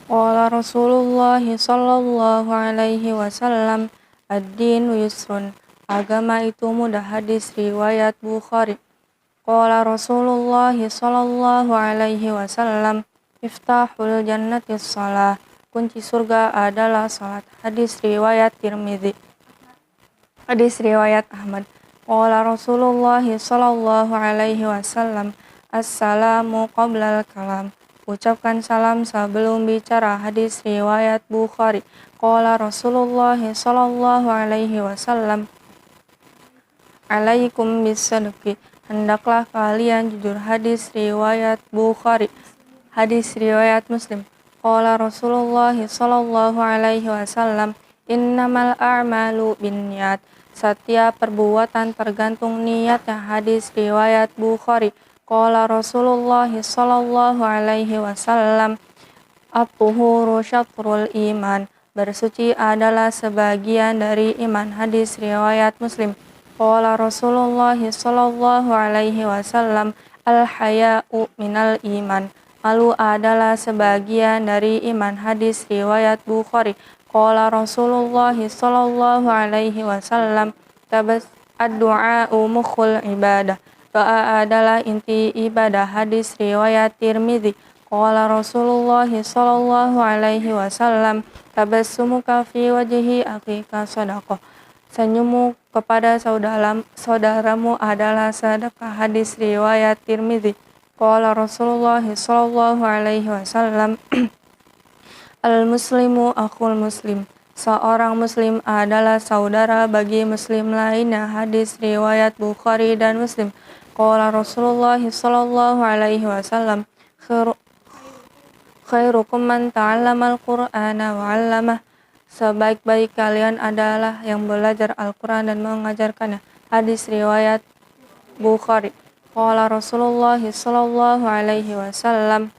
Qala Rasulullah sallallahu alaihi wasallam, ad-dinu yusrun. Agama itu mudah. Hadis riwayat Bukhari. Qala Rasulullah sallallahu alaihi wasallam, miftahul jannati shalah. Kunci surga adalah salat. Hadis riwayat Tirmidzi. Hadis riwayat Ahmad. Qala Rasulullah sallallahu alaihi wasallam, assalamu qablal kalam. Ucapkan salam sebelum bicara. Hadis riwayat Bukhari. Qala Rasulullah sallallahu alaihi wasallam, alaikum bisadqi. Hendaklah kalian jujur. Hadis riwayat Bukhari. Hadis riwayat Muslim. Qala Rasulullah sallallahu alaihi wasallam, innamal a'malu binniyat. Setiap perbuatan tergantung niatnya. Hadis riwayat Bukhari. Qala Rasulullah sallallahu alaihi wasallam, at-tuhuru syatrul iman. Bersuci adalah sebagian dari iman. Hadis riwayat Muslim. Qala Rasulullah sallallahu alaihi wasallam, al-haya'u minal iman. Malu adalah sebagian dari iman. Hadis riwayat Bukhari. Qala Rasulullah sallallahu alaihi wasallam, tabas ad-du'a'u mukhul ibadah. Doa adalah inti ibadah. Hadis riwayat Tirmidzi. Qala Rasulullah sallallahu alaihi wasallam, tabassumuka fi wajhi akhika shadaqah. Senyummu kepada saudaramu adalah sedekah. Hadis riwayat Tirmidzi. Qala Rasulullah sallallahu alaihi wasallam, al-muslimu akhul muslim. Seorang muslim adalah saudara bagi muslim lainnya. Hadis riwayat Bukhari dan Muslim. Qala Rasulullah sallallahu alaihi wasallam, khairukum man ta'allamal Qur'ana wa 'allamah. Sebaik-baik kalian adalah yang belajar Al-Qur'an dan mengajarkannya. Hadis riwayat Bukhari. Qala Rasulullah sallallahu alaihi wasallam,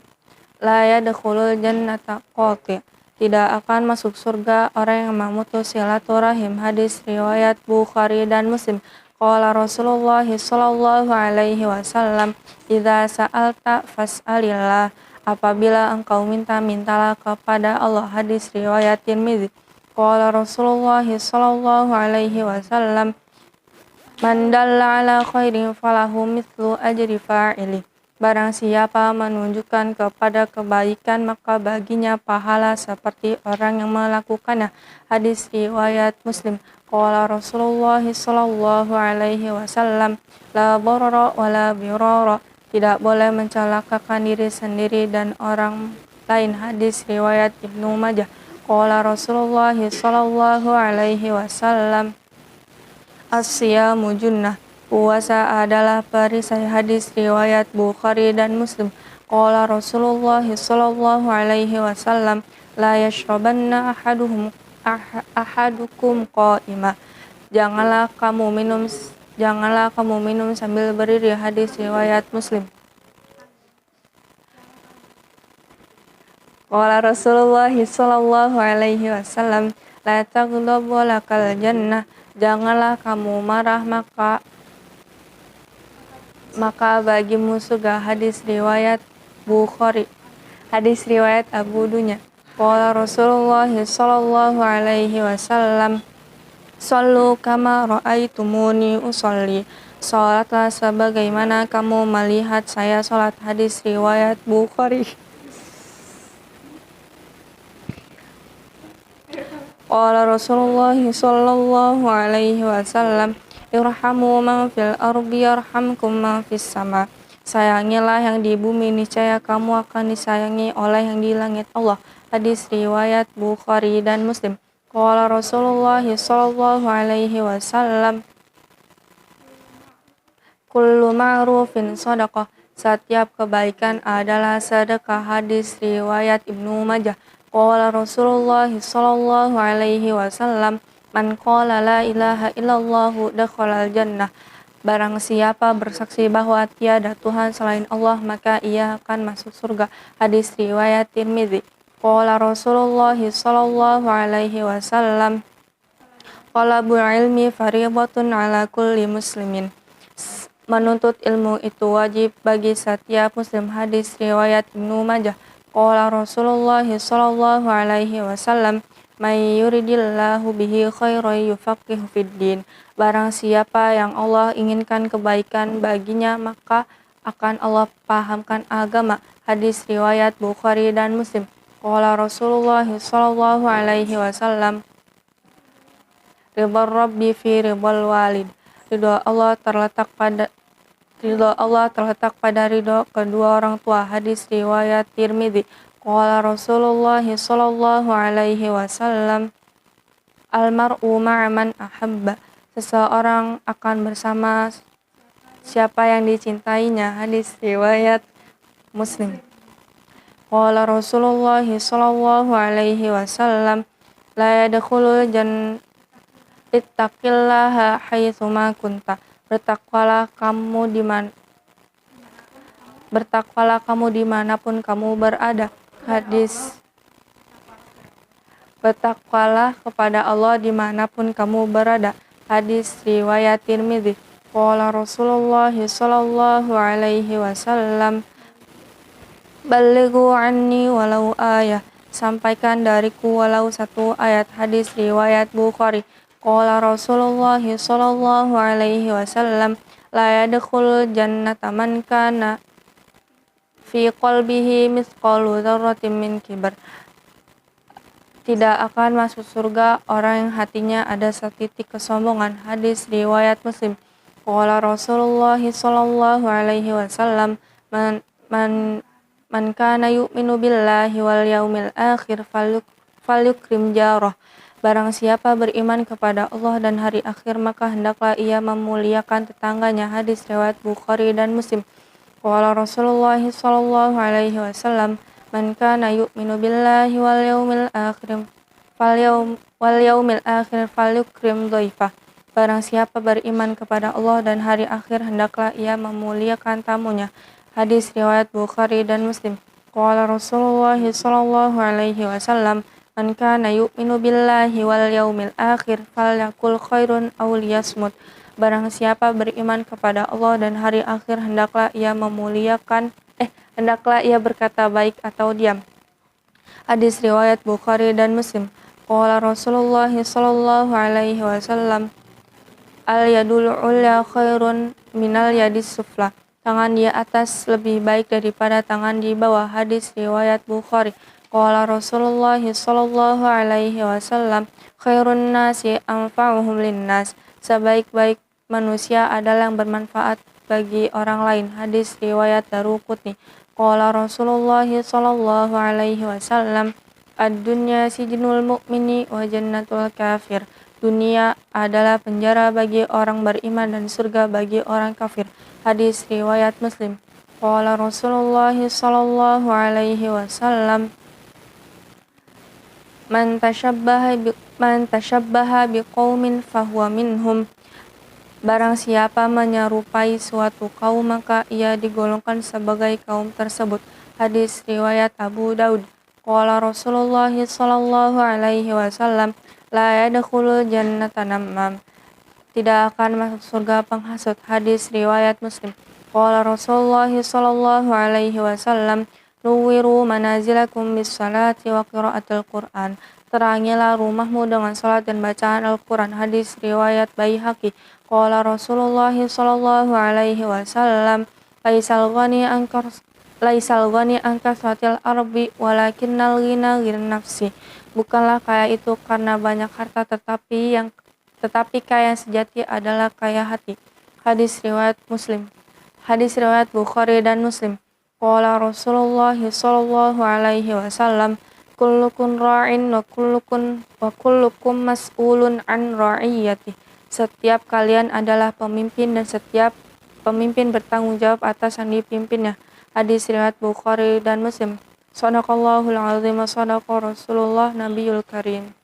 la yadkhulul jannata qati'. Tidak akan masuk surga orang yang memutus silaturahim. Hadis riwayat Bukhari dan Muslim. Qala Rasulullah sallallahu alaihi wasallam, idza sa'alta fas'alillah. Apabila engkau minta, mintalah kepada Allah. Hadis riwayat Tirmidzi. Qala Rasulullah sallallahu alaihi wasallam, man dalla ala khairin falahu mithlu ajri fa'ili. Barang siapa menunjukkan kepada kebaikan, maka baginya pahala seperti orang yang melakukannya. Hadis riwayat Muslim. Qala Rasulullah sallallahu alaihi wasallam, la darara wa la birara. Tidak boleh mencelakakan diri sendiri dan orang lain. Hadis riwayat Ibnu Majah. Qala Rasulullah sallallahu alaihi wasallam, as-siyamu junnah. Puasa adalah perisai. Hadis riwayat Bukhari dan Muslim. Qala Rasulullah sallallahu alaihi wasallam, la yashrabanna ahadukum qa'ima. Janganlah kamu minum sambil berdiri. Hadis riwayat Muslim. Qala Rasulullah sallallahu alaihi wasallam, la taghdab walakal jannah. Janganlah kamu marah, maka bagimu surga. Hadis riwayat Bukhari. Hadis riwayat Abu Dunya. Qala Rasulullah sallallahu alaihi wasallam, shallu kama ra'aitumuni usolli. Salatlah sebagaimana kamu melihat saya salat. Hadis riwayat Bukhari. Qala Rasulullah sallallahu alaihi wasallam, irhamu man fil ardi yarhamkum man fis sama. Sayangilah yang di bumi, niscaya kamu akan disayangi oleh yang di langit Allah. Hadis riwayat Bukhari dan Muslim. Qala Rasulullah sallallahu alaihi wasallam, kullu ma'rufin shadaqah. Setiap kebaikan adalah sedekah. Hadis riwayat Ibnu Majah. Qala Rasulullah sallallahu alaihi wasallam, man qala la ilaha illallah dakhalal jannah. Barang siapa bersaksi bahwa tiada Tuhan selain Allah, maka ia akan masuk surga. Hadis riwayat Tirmidzi. Qala Rasulullah sallallahu alaihi wasallam, talabul ilmi fardhatun ala kulli muslimin. Menuntut ilmu itu wajib bagi setiap muslim. Hadis riwayat Ibnu Majah. Qala Rasulullah sallallahu alaihi wasallam, "May yuridillahu bihi khairan yufaqihu fid din." Barang siapa yang Allah inginkan kebaikan baginya, maka akan Allah pahamkan agama. Hadis riwayat Bukhari dan Muslim. Qala Rasulullah sallallahu alaihi wasallam, "Ridha Rabbi fi ridhal walid." Ridha Allah terletak pada ridho kedua orang tua. Hadis riwayat Tirmidzi. Qala Rasulullah sallallahu alaihi wasallam, "Almar'u ma'a man ahabba." Seseorang akan bersama siapa yang dicintainya. Hadis riwayat Muslim. Qala Rasulullah sallallahu alaihi wasallam, "La yadkhulul jannah ittaqillaha haitsu ma kunta." Bertakwalah kamu dimanapun kamu berada. Bertakwalah kepada Allah dimanapun kamu berada. Hadis riwayat Tirmidzi. Qala Rasulullah sallallahu alaihi wasallam, "Ballighu anni walau ayah." Sampaikan dariku walau satu ayat. Hadis riwayat Bukhari. Qala Rasulullah sallallahu alaihi wasallam, "La yadkhulul jannata man kana fi qalbihi mithqalu dzarratin min kibar." Tidak akan masuk surga orang yang hatinya ada setitik kesombongan. Hadis riwayat Muslim. Qala Rasulullah sallallahu alaihi wasallam, man kana yu'minu billahi wal yaumil akhir falyukrim jarah." Barang siapa beriman kepada Allah dan hari akhir, maka hendaklah ia memuliakan tetangganya. Hadis riwayat Bukhari dan Muslim. Qala Rasulullah sallallahu alaihi wasallam, "Man kana yu'minu billahi wal yaumil akhir falyukrim dhaifah." Barang siapa beriman kepada Allah dan hari akhir, hendaklah ia memuliakan tamunya. Hadis riwayat Bukhari dan Muslim. Qala Rasulullah sallallahu alaihi wasallam, "Man kana yu'minu billahi wal yaumil akhir falyakul khairun aw liyasmut." Barang siapa beriman kepada Allah dan hari akhir, hendaklah ia berkata baik atau diam. Hadis riwayat Bukhari dan Muslim. Qala Rasulullah sallallahu alaihi wasallam, "Al yadul ulya khairun minal yadis sufla." Tangan di atas lebih baik daripada tangan di bawah. Hadis riwayat Bukhari. Qala Rasulullah sallallahu alaihi wasallam, "Khairun nasi anfa'uhum linnas." Sebaik-baik manusia adalah yang bermanfaat bagi orang lain. Hadis riwayat Daruqutni. Qala Rasulullah sallallahu alaihi wasallam, "Ad-dunya sijnul mu'mini wa jannatul kafir." Dunia adalah penjara bagi orang beriman dan surga bagi orang kafir. Hadis riwayat Muslim. Qala Rasulullah sallallahu alaihi wasallam, Man tashabbaha biqaumin fahuwa minhum." Barang siapa menyerupai suatu kaum, maka ia digolongkan sebagai kaum tersebut. Hadis riwayat Abu Daud. Qala Rasulullah sallallahu alaihi wasallam, "La yadkhulul jannata namam." Tidak akan masuk surga penghasut. Hadis riwayat Muslim. Qala Rasulullah sallallahu alaihi wasallam, "Nuwiru manazilakum bis salati wa qiraatil Qur'an." Terangilah rumahmu dengan salat dan bacaan Al-Quran. Hadis riwayat Baihaqi. Qala Rasulullah sallallahu alaihi wasallam, laisal ghani an kasratil arbi walakinnal ghina ghinan nafsi." Bukanlah kaya itu karena banyak harta, tetapi kaya sejati adalah kaya hati. Hadis riwayat Bukhari dan Muslim. Qala Rasulullah sallallahu alaihi wasallam, "Kullukum ra'in wa kullukum mas'ulun an ra'iyati." Setiap kalian adalah pemimpin dan setiap pemimpin bertanggung jawab atas yang dipimpinnya. Hadis riwayat Bukhari dan Muslim. Shadaqallahul azim wa shadaqa Rasulullah Nabiyul Karim.